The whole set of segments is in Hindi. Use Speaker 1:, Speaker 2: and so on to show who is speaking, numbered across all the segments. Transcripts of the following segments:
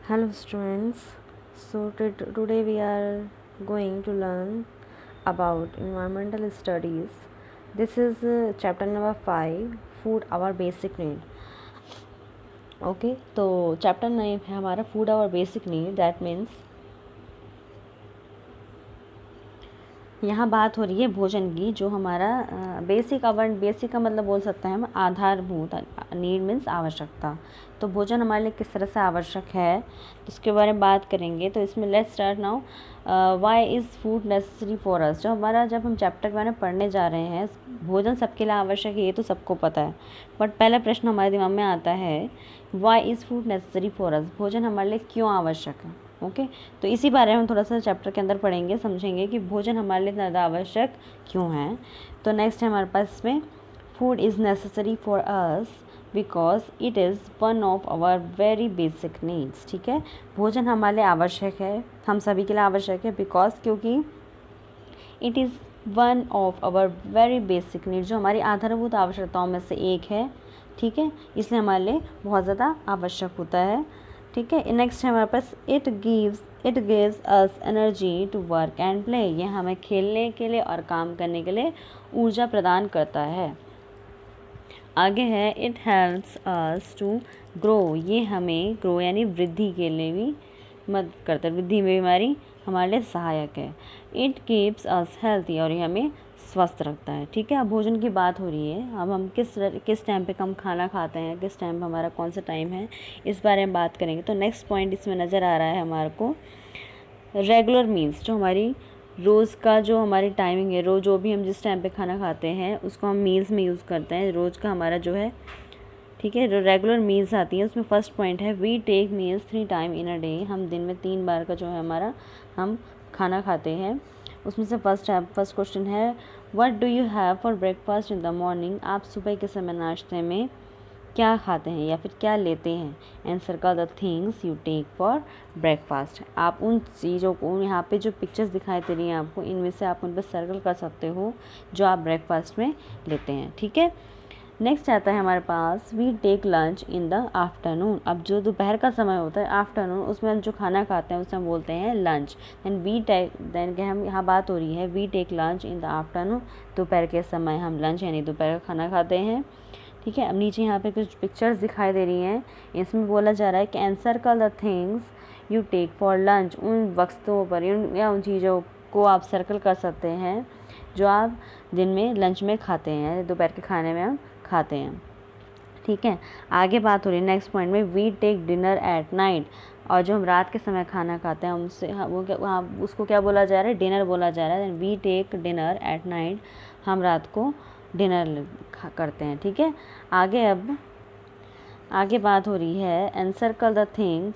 Speaker 1: Hello students. Today we are going to learn about environmental studies. This is chapter number 5, food our basic need. Okay तो चैप्टर 9 है हमारा food our basic need. That means यहाँ बात हो रही है भोजन की, जो हमारा बेसिक का मतलब बोल सकते हैं हम आधारभूत। नीड मीन्स आवश्यकता। तो भोजन हमारे लिए किस तरह से आवश्यक है इसके बारे में बात करेंगे। तो इसमें let's start now. Why is food necessary for अस। जब हम चैप्टर के बारे में पढ़ने जा रहे हैं, भोजन सबके लिए आवश्यक है ये तो सबको पता है, बट पहला प्रश्न हमारे दिमाग में आता है why is food necessary for अस। भोजन हमारे लिए क्यों आवश्यक है। ओके तो इसी बारे में हम थोड़ा सा चैप्टर के अंदर पढ़ेंगे, समझेंगे कि भोजन हमारे लिए ज़्यादा आवश्यक क्यों है। तो नेक्स्ट है हमारे पास इसमें food is necessary for us because it is one of our very basic needs. ठीक है, भोजन हमारे लिए आवश्यक है, हम सभी के लिए आवश्यक है, बिकॉज क्योंकि it is one of our very basic need, जो हमारी आधारभूत आवश्यकताओं में से एक है। ठीक है, इसलिए हमारे लिए बहुत ज़्यादा आवश्यक होता है। ठीक है, नेक्स्ट है हमारे पास it gives us energy to work and play. ये हमें खेलने के लिए और काम करने के लिए ऊर्जा प्रदान करता है। आगे है it helps us to grow. ये हमें ग्रो यानी वृद्धि के लिए भी मदद करता है, वृद्धि में हमारी हमारे लिए सहायक है। इट कीप्स अस हेल्थी, और ये हमें स्वस्थ रखता है। ठीक है, अब भोजन की बात हो रही है, अब हम किस टाइम पे हम खाना खाते हैं, किस टाइम पे हमारा कौन सा टाइम है, इस बारे में बात करेंगे। तो नेक्स्ट पॉइंट इसमें नज़र आ रहा है हमारे को रेगुलर मील्स। जो हमारी रोज़ का जो हमारी टाइमिंग है, रोज़ जो भी हम जिस टाइम पे खाना खाते हैं उसको हम मील्स में यूज़ करते हैं, रोज़ का हमारा जो है। ठीक है, जो रेगुलर मील्स आती है उसमें फर्स्ट पॉइंट है we take meals 3 time in a day. हम दिन में 3 बार का जो है हमारा हम खाना खाते हैं। उसमें से फर्स्ट क्वेश्चन है what do you have for breakfast in the morning. आप सुबह के समय नाश्ते में क्या खाते हैं या फिर क्या लेते हैं। And circle the things you take for breakfast. आप उन चीज़ों को, यहाँ पे जो पिक्चर्स दिखाई दे रही हैं आपको, इनमें से आप उन पर सर्कल कर सकते हो जो आप ब्रेकफास्ट में लेते हैं। ठीक है, नेक्स्ट आता है हमारे पास we take lunch in the afternoon. अब जो दोपहर का समय होता है आफ्टरनून, उसमें हम जो खाना खाते हैं उसे हम बोलते हैं लंच। देन हम यहाँ बात हो रही है we take lunch in the afternoon. दोपहर के समय हम लंच यानी दोपहर का खाना खाते हैं। ठीक है, अब नीचे यहाँ पे कुछ पिक्चर्स दिखाई दे रही हैं, इसमें बोला जा रहा है कि and circle the things you take for lunch. उन वस्तुओं पर या उन चीज़ों को आप सर्कल कर सकते हैं जो आप दिन में लंच में खाते हैं, दोपहर के खाने में हम खाते हैं। ठीक है, आगे बात हो रही है नेक्स्ट पॉइंट में we take dinner at night. और जो हम रात के समय खाना खाते हैं उनसे उसको क्या बोला जा रहा है, डिनर बोला जा रहा है। We take dinner at night, हम रात को डिनर करते हैं। ठीक है, आगे बात हो रही है एनसर्कल द थिंग्स।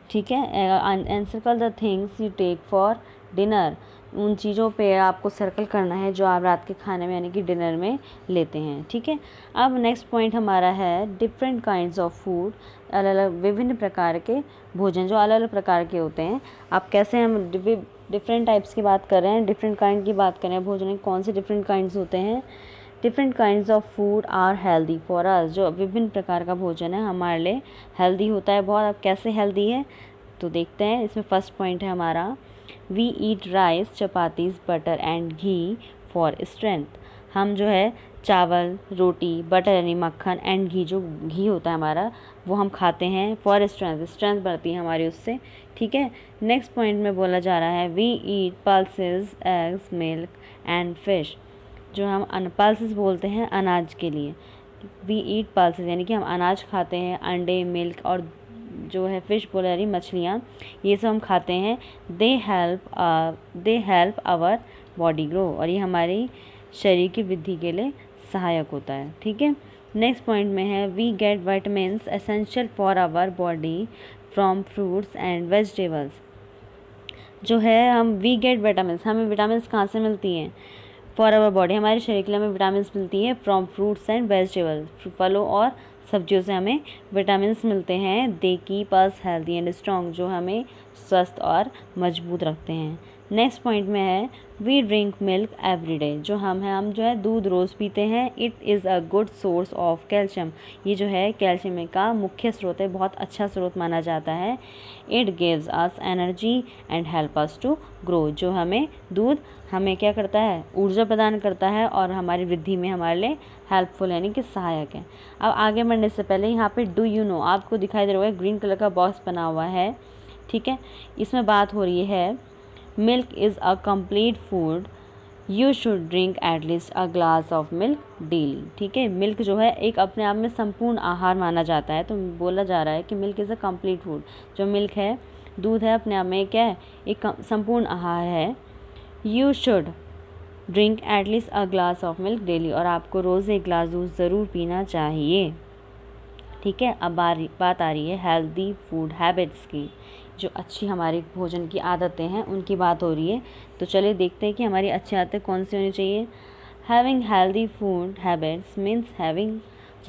Speaker 1: ठीक है, encircle the things you take for dinner. उन चीज़ों पे आपको सर्कल करना है जो आप रात के खाने में यानी कि डिनर में लेते हैं। ठीक है, अब नेक्स्ट पॉइंट हमारा है डिफरेंट काइंड्स ऑफ फूड। अलग अलग विभिन्न प्रकार के भोजन जो अलग अलग प्रकार के होते हैं। आप कैसे हम डिफरेंट टाइप्स की बात कर रहे हैं, डिफरेंट काइंड की बात कर रहे हैं भोजन के, कौन से डिफरेंट काइंड्स होते हैं। Different kinds of food are healthy for us. जो विभिन्न प्रकार का भोजन है हमारे लिए हेल्दी होता है बहुत। अब कैसे हेल्दी है तो देखते हैं। इसमें फर्स्ट पॉइंट है हमारा we eat rice chapatis butter and ghee for strength. हम जो है चावल रोटी बटर यानी मक्खन एंड घी, जो घी होता है हमारा वो हम खाते हैं फॉर स्ट्रेंथ बढ़ती है हमारी उससे। ठीक है, नेक्स्ट पॉइंट में बोला जा रहा है we eat pulses eggs milk and fish. जो हम पल्सेस बोलते हैं अनाज के लिए, वी ईट पल्सेस यानी कि हम अनाज खाते हैं, अंडे मिल्क और जो है फिश बोला जा रही मछलियाँ, ये सब हम खाते हैं। They help our body grow, और ये हमारी शरीर की वृद्धि के लिए सहायक होता है। ठीक है, नेक्स्ट पॉइंट में है we get vitamins essential for our body from fruits and vegetables. जो है हम वी गेट विटामिन्स, हमें विटामिन्स कहाँ से मिलती हैं फॉर आवर बॉडी, हमारे शरीर के लिए हमें विटामिन्स मिलती है फ्रॉम फ्रूट्स एंड वेजिटेबल्स। फलों और सब्जियों से हमें विटामिन्स मिलते हैं। They keep us healthy and strong, जो हमें स्वस्थ और मजबूत रखते हैं। नेक्स्ट पॉइंट में है we drink milk every day, जो हम जो है दूध रोज़ पीते हैं। It is a good source of calcium, ये जो है कैल्शियम का मुख्य स्रोत है, बहुत अच्छा स्रोत माना जाता है। It gives us energy and help us to grow, जो दूध हमें क्या करता है, ऊर्जा प्रदान करता है और हमारी वृद्धि में हमारे लिए हेल्पफुल यानी कि सहायक है। अब आगे बढ़ने से पहले यहाँ पे डू यू नो आपको दिखाई दे रहा है, ग्रीन कलर का बॉक्स बना हुआ है, ठीक है। इसमें बात हो रही है milk is a complete food, you should drink at least a glass of milk daily, ठीक है। मिल्क जो है एक अपने आप में संपूर्ण आहार माना जाता है, तो बोला जा रहा है कि milk is a complete food, जो मिल्क है, दूध है, अपने आप में क्या है, एक संपूर्ण आहार है। You should drink at least a glass of milk daily, और आपको रोज़ एक गिलास दूध ज़रूर पीना चाहिए, ठीक है। अब बात आ रही है हेल्दी फूड हैबिट्स की, जो अच्छी हमारी भोजन की आदतें हैं उनकी बात हो रही है। तो चलिए देखते हैं कि हमारी अच्छी आदतें कौन सी होनी चाहिए। Having healthy food habits means having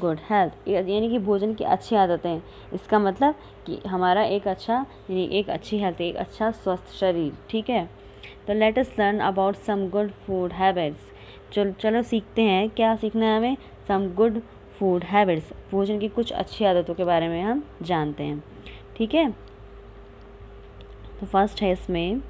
Speaker 1: good health, यानी कि भोजन की अच्छी आदतें, इसका मतलब कि हमारा एक अच्छा यानी एक अच्छी हेल्थ, एक अच्छा स्वस्थ शरीर, ठीक है। तो let us learn about some good food habits. चलो सीखते हैं, क्या सीखना है हमें, सम गुड फूड हैबिट्स, भोजन की कुछ अच्छी आदतों के बारे में हम जानते हैं, ठीक है। तो फर्स्ट है इसमें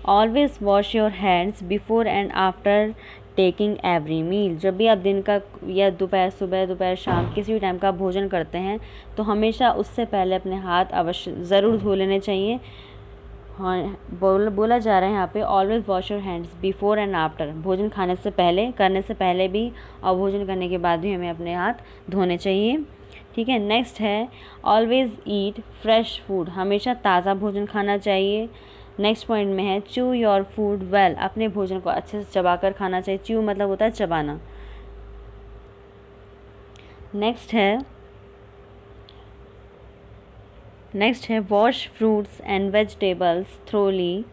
Speaker 1: always wash your hands before and after taking every meal, जब भी आप दिन का या दोपहर, सुबह, दोपहर, शाम किसी भी टाइम का भोजन करते हैं तो हमेशा उससे पहले अपने हाथ अवश्य ज़रूर धो लेने चाहिए। हाँ, बोला जा रहा है यहाँ पे always wash your hands before and after, भोजन खाने से पहले, करने से पहले भी और भोजन करने के बाद भी हमें अपने हाथ धोने चाहिए, ठीक है। नेक्स्ट है ऑलवेज ईट फ्रेश फूड, हमेशा ताज़ा भोजन खाना चाहिए। नेक्स्ट पॉइंट में है च्यू योर फूड वेल, अपने भोजन को अच्छे से चबाकर खाना चाहिए। च्यू मतलब होता है चबाना। नेक्स्ट है wash fruits and vegetables thoroughly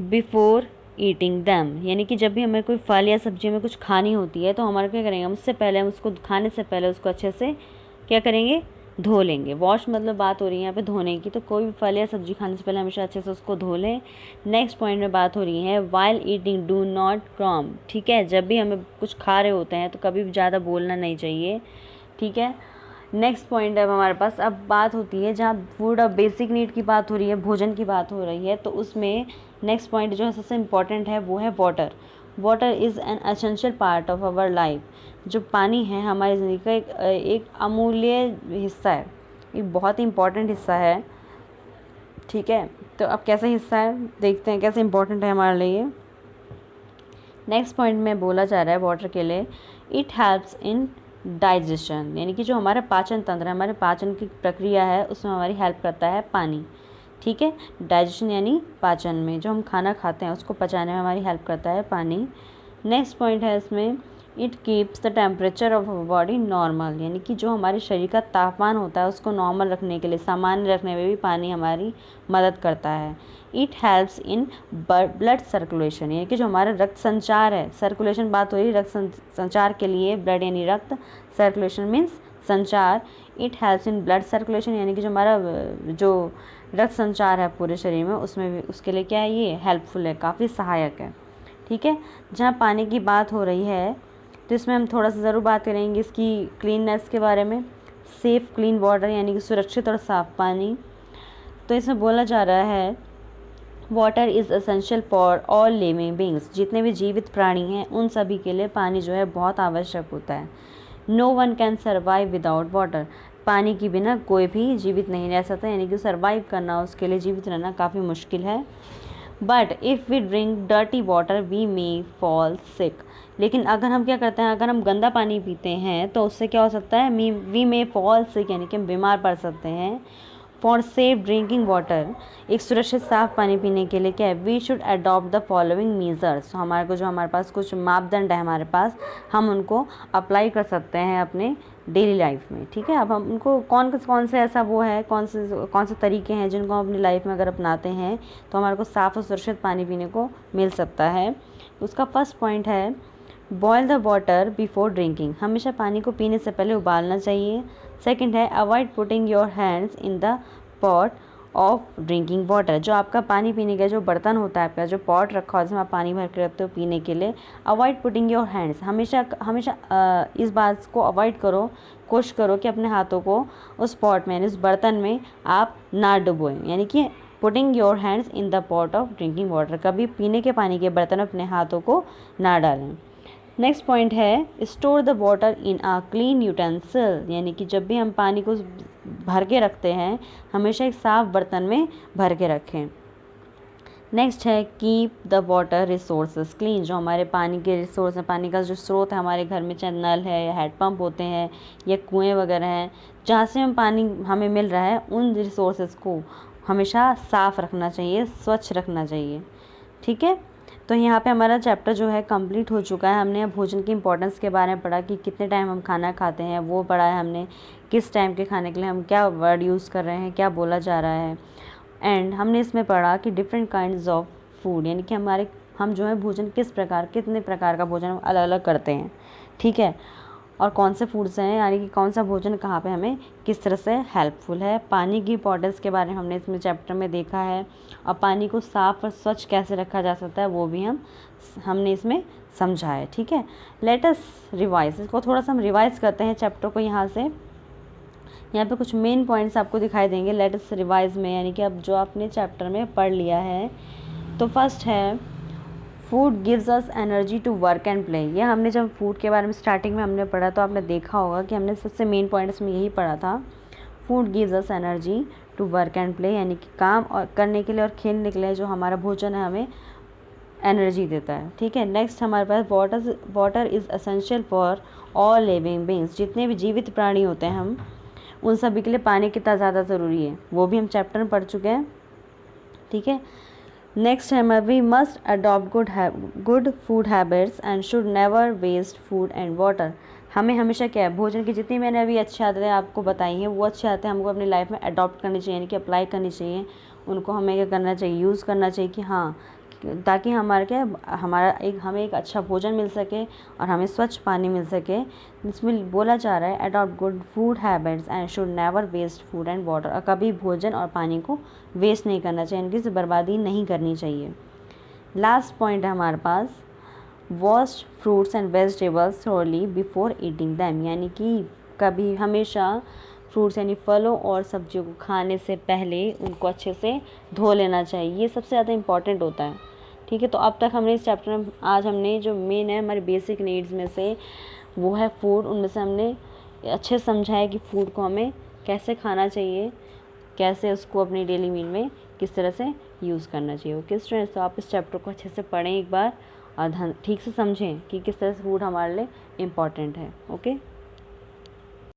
Speaker 1: before eating them, यानी कि जब भी हमें कोई फल या सब्जी में कुछ खानी होती है तो हमारे क्या करेंगे, उससे पहले हम उसको खाने से पहले उसको अच्छे से क्या करेंगे, धो लेंगे। वॉश मतलब बात हो रही है यहाँ पे धोने की, तो कोई भी फल या सब्जी खाने से पहले हमेशा अच्छे से उसको धो लें। नेक्स्ट पॉइंट में बात हो रही है वाइल ईटिंग डू नॉट क्रॉम, ठीक है। जब भी हमें कुछ खा रहे होते हैं तो कभी भी ज़्यादा बोलना नहीं चाहिए, ठीक है। नेक्स्ट पॉइंट है हमारे पास, अब बात होती है जहाँ फूड और बेसिक नीड की बात हो रही है, भोजन की बात हो रही है, तो उसमें नेक्स्ट पॉइंट जो है सबसे इम्पॉर्टेंट है वो है water. Water is an essential part of our life, जो पानी है हमारी ज़िंदगी का एक अमूल्य हिस्सा है, एक बहुत ही इम्पॉर्टेंट हिस्सा है, ठीक है। तो अब कैसा हिस्सा है देखते हैं, कैसे इम्पॉर्टेंट है हमारे लिए। नेक्स्ट पॉइंट में बोला जा रहा है वाटर के लिए इट हेल्प्स इन डाइजेशन, यानी कि जो हमारा पाचन तंत्र है, हमारे पाचन की प्रक्रिया है, उसमें हमारी हेल्प करता है पानी, ठीक है। डाइजेशन यानी पाचन में जो हम खाना खाते हैं उसको पचाने में हमारी हेल्प करता है पानी। नेक्स्ट पॉइंट है इसमें it keeps the temperature of our body normal, यानी कि जो हमारे शरीर का तापमान होता है उसको नॉर्मल रखने के लिए, सामान्य रखने में भी पानी हमारी मदद करता है। It helps in blood circulation, यानी कि जो हमारा रक्त संचार है, सर्कुलेशन बात हो रही है रक्त संचार के लिए, ब्लड यानी रक्त, सर्कुलेशन मीन्स संचार। It helps in blood circulation, यानी कि जो हमारा जो रक्त संचार है पूरे शरीर में, उसमें भी उसके लिए क्या है, ये हेल्पफुल है, काफ़ी सहायक है, ठीक है। जहाँ पानी की बात हो रही है तो इसमें हम थोड़ा सा ज़रूर बात करेंगे इसकी क्लीननेस के बारे में। सेफ़ क्लीन वाटर यानी कि सुरक्षित और साफ़ पानी। तो इसमें बोला जा रहा है water is essential for all living beings, जितने भी जीवित प्राणी हैं उन सभी के लिए पानी जो है बहुत आवश्यक होता है। No one can survive without water, पानी के बिना कोई भी जीवित नहीं रह सकता, यानी कि सर्वाइव करना, उसके लिए जीवित रहना काफ़ी मुश्किल है। But if we drink dirty water we may fall sick, लेकिन अगर हम क्या करते हैं, अगर हम गंदा पानी पीते हैं तो उससे क्या हो सकता है, वी मे फॉल सिक, यानी कि हम बीमार पड़ सकते हैं। फॉर सेफ ड्रिंकिंग वाटर, एक सुरक्षित साफ पानी पीने के लिए क्या है, we should adopt the following measures, हमारे को जो हमारे पास कुछ मापदंड है हमारे पास, हम उनको अप्लाई कर सकते हैं अपने डेली लाइफ में, ठीक है। अब हम उनको कौन से ऐसा वो है, कौन से तरीके हैं जिनको हम अपनी लाइफ में अगर अपनाते हैं तो हमारे को साफ़ और सुरक्षित पानी पीने को मिल सकता है। उसका फर्स्ट पॉइंट है boil the water before drinking, हमेशा पानी को पीने से पहले उबालना चाहिए। सेकंड है avoid putting your hands in the pot of drinking water, जो आपका पानी पीने का जो बर्तन होता है, आपका जो पॉट रखा हो जिसमें आप पानी भर के रखते हो पीने के लिए, अवॉइड पुटिंग योर हैंड्स, हमेशा इस बात को अवॉइड करो, कोशिश करो कि अपने हाथों को उस पॉट में, उस बर्तन में आप ना डुबोएं, यानी कि putting your hands in the pot of drinking water, कभी पीने के पानी के बर्तन में अपने हाथों को ना डालें। नेक्स्ट पॉइंट है store the water in a clean utensil, यानी कि जब भी हम पानी को भर के रखते हैं हमेशा एक साफ बर्तन में भर के रखें। नेक्स्ट है keep the water resources clean, जो हमारे पानी के रिसोर्स हैं, पानी का जो स्रोत है हमारे घर में, चाहे नल है या हैंडपम्प होते हैं या कुएँ वगैरह हैं, जहाँ से हम पानी हमें मिल रहा है, उन रिसोर्सेज को हमेशा साफ़ रखना चाहिए, स्वच्छ रखना चाहिए। ठीक है, तो यहाँ पे हमारा चैप्टर जो है कंप्लीट हो चुका है। हमने भोजन की इंपॉर्टेंस के बारे में पढ़ा कि कितने टाइम हम खाना खाते हैं, वो पढ़ा है हमने, किस टाइम के खाने के लिए हम क्या वर्ड यूज़ कर रहे हैं, क्या बोला जा रहा है। एंड हमने इसमें पढ़ा कि डिफरेंट काइंड्स ऑफ फूड, यानी कि हम जो है भोजन कितने प्रकार का भोजन अलग अलग करते हैं। ठीक है, और कौन से फूड्स हैं, यानी कि कौन सा भोजन कहाँ पे हमें किस तरह से हेल्पफुल है। पानी की इंपॉर्टेंस के बारे में हमने इसमें चैप्टर में देखा है, और पानी को साफ़ और स्वच्छ कैसे रखा जा सकता है वो भी हमने इसमें समझा है। ठीक है, लेट अस रिवाइज, इसको थोड़ा सा हम रिवाइज करते हैं चैप्टर को। यहाँ पे कुछ मेन पॉइंट्स आपको दिखाई देंगे लेट अस रिवाइज में, यानी कि अब जो आपने चैप्टर में पढ़ लिया है। तो फर्स्ट है food gives us energy to work and play, ये हमने जब फूड के बारे में स्टार्टिंग में हमने पढ़ा तो आपने देखा होगा कि हमने सबसे मेन पॉइंट्स में यही पढ़ा था, food gives us energy to work and play, यानी कि काम और करने के लिए और खेलने के लिए जो हमारा भोजन है हमें एनर्जी देता है। ठीक है, नेक्स्ट हमारे पास water is essential for all living beings, जितने भी जीवित प्राणी होते हैं हम उन सभी के लिए पानी कितना ज़्यादा ज़रूरी है वो भी हम चैप्टर में पढ़ चुके हैं। ठीक है, नेक्स्ट है we must adopt good food habits and should never waste food and water, हमें हमेशा क्या है भोजन की जितनी मैंने अभी अच्छी आदतें आपको बताई हैं वो अच्छी आदतें हमको अपनी लाइफ में अडॉप्ट करनी चाहिए, यानी कि अप्लाई करनी चाहिए, उनको हमें क्या करना चाहिए, यूज़ करना चाहिए कि हाँ, ताकि हमें एक अच्छा भोजन मिल सके और हमें स्वच्छ पानी मिल सके। इसमें बोला जा रहा है adopt good food habits and should never waste food and water, और कभी भोजन और पानी को वेस्ट नहीं करना चाहिए, इनकी बर्बादी नहीं करनी चाहिए। लास्ट पॉइंट है हमारे पास wash fruits and vegetables thoroughly before eating them, यानी कि कभी हमेशा फ्रूट्स यानी फलों और सब्जियों को खाने से पहले उनको अच्छे से धो लेना चाहिए, ये सबसे ज़्यादा इम्पॉर्टेंट होता है। ठीक है, तो अब तक हमने इस चैप्टर में आज हमने जो मेन है हमारे बेसिक नीड्स में से वो है फूड, उनमें से हमने अच्छे समझा है कि फूड को हमें कैसे खाना चाहिए, कैसे उसको अपनी डेली मील में किस तरह से यूज़ करना चाहिए। ओके स्टूडेंट्स, तो आप इस चैप्टर को अच्छे से पढ़ें एक बार और ठीक से समझें कि किस तरह से फूड हमारे लिए इम्पॉर्टेंट है। ओके।